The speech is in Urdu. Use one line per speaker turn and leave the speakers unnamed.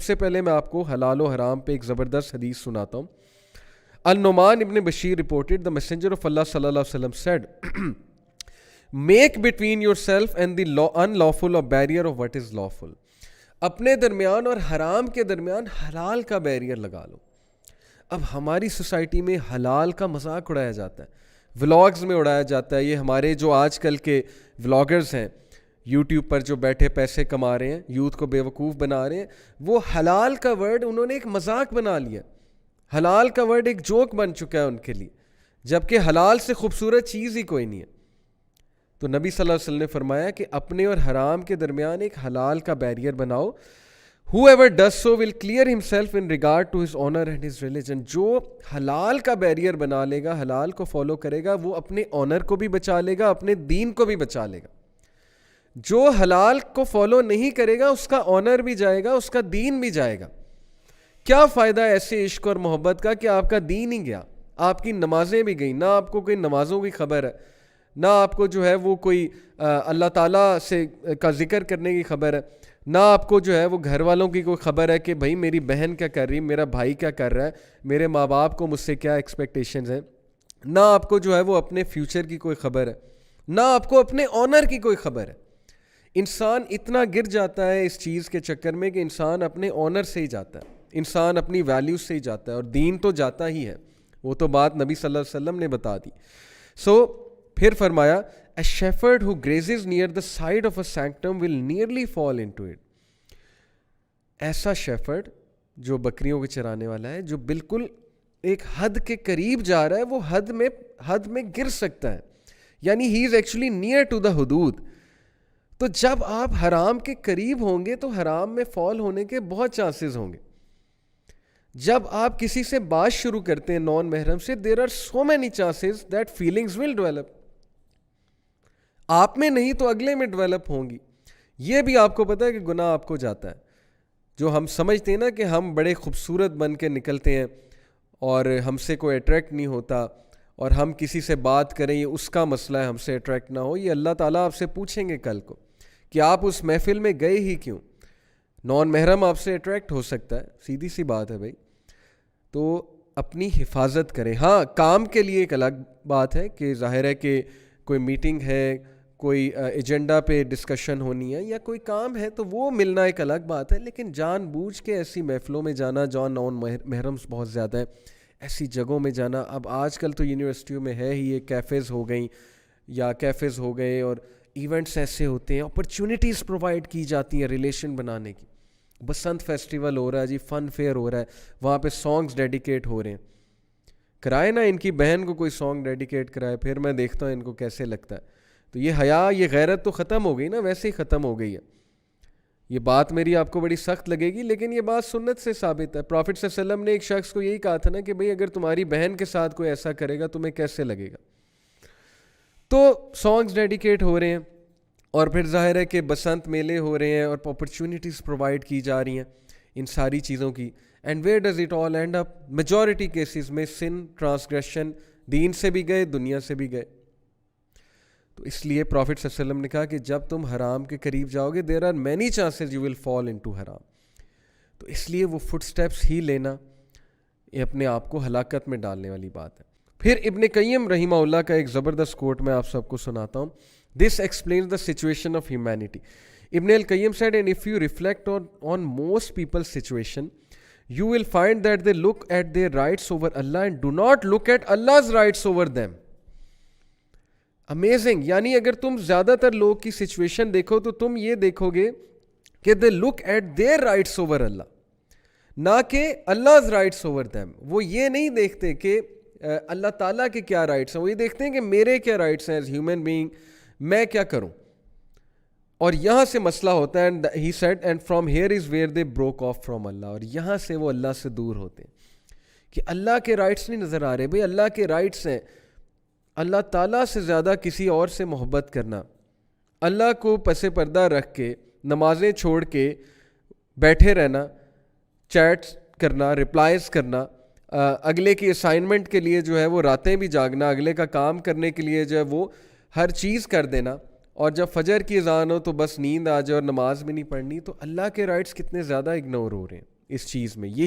سے پہلے میں آپ کو حلال و حرام پہ ایک زبردست حدیث سناتا ہوں. النعمان ابن Bashir reported the messenger of Allah sallallahu alaihi wasallam said make between yourself and the unlawful a barrier of what is lawful. اپنے درمیان اور حرام کے درمیان حلال کا بیریئر لگا لو. اب ہماری سوسائٹی میں حلال کا مذاق اڑایا جاتا ہے, ولاگز میں اڑایا جاتا ہے. یہ ہمارے جو آج کل کے ولاگرز ہیں یوٹیوب پر جو بیٹھے پیسے کما رہے ہیں, یوتھ کو بے وقوف بنا رہے ہیں, وہ حلال کا ورڈ انہوں نے ایک مذاق بنا لیا. حلال کا ورڈ ایک جوک بن چکا ہے ان کے لیے, جبکہ حلال سے خوبصورت چیز ہی کوئی نہیں ہے. تو نبی صلی اللہ علیہ وسلم نے فرمایا کہ اپنے اور حرام کے درمیان ایک حلال کا بیریئر بناؤ. Whoever does so will clear himself in regard to his honor and his religion. جو حلال کا بیریئر بنا لے گا, حلال کو فالو کرے گا, وہ اپنے آنر کو بھی بچا لے گا, اپنے دین کو بھی بچا لے گا. جو حلال کو فالو نہیں کرے گا اس کا آنر بھی جائے گا, اس کا دین بھی جائے گا. کیا فائدہ ایسے عشق اور محبت کا کہ آپ کا دین ہی گیا, آپ کی نمازیں بھی گئیں, نہ آپ کو کوئی نمازوں کی خبر ہے, نہ آپ کو جو ہے وہ کوئی اللہ تعالیٰ سے کا ذکر کرنے کی خبر ہے, نہ آپ کو جو ہے وہ گھر والوں کی کوئی خبر ہے کہ بھائی میری بہن کیا کر رہی, میرا بھائی کیا کر رہا ہے, میرے ماں باپ کو مجھ سے کیا ایکسپیکٹیشنز ہیں, نہ آپ کو جو ہے وہ اپنے فیوچر کی کوئی خبر ہے, نہ آپ کو اپنے آنر کی کوئی خبر ہے. انسان اتنا گر جاتا ہے اس چیز کے چکر میں کہ انسان اپنے آنر سے ہی جاتا ہے, انسان اپنی ویلیوز سے ہی جاتا ہے, اور دین تو جاتا ہی ہے. وہ تو بات نبی صلی اللہ علیہ وسلم نے بتا دی. پھر فرمایا a shepherd who grazes near the side of a sanctum will nearly fall into it. ایسا شیفرڈ جو بکریوں کے چرانے والا ہے, جو بالکل ایک حد کے قریب جا رہا ہے, وہ حد میں گر سکتا ہے, یعنی he is actually near to the حدود. تو جب آپ حرام کے قریب ہوں گے تو حرام میں فال ہونے کے بہت چانسز ہوں گے. جب آپ کسی سے بات شروع کرتے ہیں نان محرم سے, there are so many chances that feelings will develop. آپ میں نہیں تو اگلے میں ڈیولپ ہوں گی. یہ بھی آپ کو پتہ ہے کہ گناہ آپ کو جاتا ہے. جو ہم سمجھتے ہیں نا کہ ہم بڑے خوبصورت بن کے نکلتے ہیں اور ہم سے کوئی اٹریکٹ نہیں ہوتا, اور ہم کسی سے بات کریں یہ اس کا مسئلہ ہے, ہم سے اٹریکٹ نہ ہو, یہ اللہ تعالیٰ آپ سے پوچھیں گے کل کو کہ آپ اس محفل میں گئے ہی کیوں. نان محرم آپ سے اٹریکٹ ہو سکتا ہے, سیدھی سی بات ہے بھائی. تو اپنی حفاظت کریں. ہاں, کام کے لیے ایک الگ بات ہے کہ ظاہر ہے کہ کوئی میٹنگ ہے, کوئی ایجنڈا پہ ڈسکشن ہونی ہے, یا کوئی کام ہے, تو وہ ملنا ایک الگ بات ہے. لیکن جان بوجھ کے ایسی محفلوں میں جانا, جہاں نان محرمس بہت زیادہ ہیں, ایسی جگہوں میں جانا. اب آج کل تو یونیورسٹیوں میں ہے ہی, یہ کیفیز ہو گئیں یا کیفیز ہو گئے, اور ایونٹس ایسے ہوتے ہیں, اپرچونیٹیز پرووائڈ کی جاتی ہیں ریلیشن بنانے کی. بسنت فیسٹیول ہو رہا ہے جی, فن فیئر ہو رہا ہے, وہاں پہ سانگز ڈیڈیکیٹ ہو رہے ہیں. کرائے نا ان کی بہن کو کوئی سانگ ڈیڈیکیٹ کرائے, پھر میں دیکھتا ہوں ان کو کیسے لگتا ہے. تو یہ حیا, یہ غیرت تو ختم ہو گئی نا, ویسے ہی ختم ہو گئی ہے. یہ بات میری آپ کو بڑی سخت لگے گی, لیکن یہ بات سنت سے ثابت ہے. پروفٹ صلی اللہ علیہ وسلم نے ایک شخص کو یہی کہا تھا نا کہ بھئی اگر تمہاری بہن کے ساتھ کوئی ایسا کرے گا تمہیں کیسے لگے گا. تو سانگز ڈیڈیکیٹ ہو رہے ہیں, اور پھر ظاہر ہے کہ بسنت میلے ہو رہے ہیں, اور اپرچونیٹیز پرووائڈ کی جا رہی ہیں ان ساری چیزوں کی. And where does it all and up? Majority cases میں سن, ٹرانسگریشن, دین سے بھی گئے, دنیا سے بھی گئے. تو اس لیے پروفٹ صلی اللہ علیہ وسلم نے کہا کہ جب تم حرام کے قریب جاؤ گے, there are many chances you will fall into حرام. تو اس لیے وہ فٹ سٹیپس ہی لینا یہ اپنے آپ کو ہلاکت میں ڈالنے والی بات ہے. پھر ابن قیم رحمہ اللہ کا ایک زبردست کوٹ میں آپ سب کو سناتا ہوں. This explains the situation of humanity. Ibn al Qayyim said, and if you reflect on most people's situation, you will find that they look at their rights over Allah and do not look at Allah's rights over them. Amazing. یعنی اگر تم زیادہ تر لوگ کی سچویشن دیکھو تو تم یہ دیکھو گے کہ they look at their rights over Allah, نہ کہ Allah's رائٹس اوور them. وہ یہ نہیں دیکھتے کہ اللہ تعالیٰ کے کیا رائٹس ہیں, وہ یہ دیکھتے ہیں کہ میرے کیا رائٹس ہیں ایز ہیومن بینگ, میں کیا کروں. اور یہاں سے مسئلہ ہوتا ہے. And he said and from here is where they broke off from Allah. اور یہاں سے وہ اللہ سے دور ہوتے ہیں کہ اللہ کے رائٹس نہیں نظر آ رہے. بھئی اللہ کے رائٹس ہیں اللہ تعالیٰ سے زیادہ کسی اور سے محبت کرنا, اللہ کو پس پردہ رکھ کے نمازیں چھوڑ کے بیٹھے رہنا, چیٹس کرنا, رپلائز کرنا, اگلے کی اسائنمنٹ کے لیے جو ہے وہ راتیں بھی جاگنا, اگلے کا کام کرنے کے لیے جو ہے وہ ہر چیز کر دینا, اور جب فجر کی اذان ہو تو بس نیند آ جائے اور نماز بھی نہیں پڑھنی. تو اللہ کے رائٹس کتنے زیادہ اگنور ہو رہے ہیں, اس چیز میں. یہ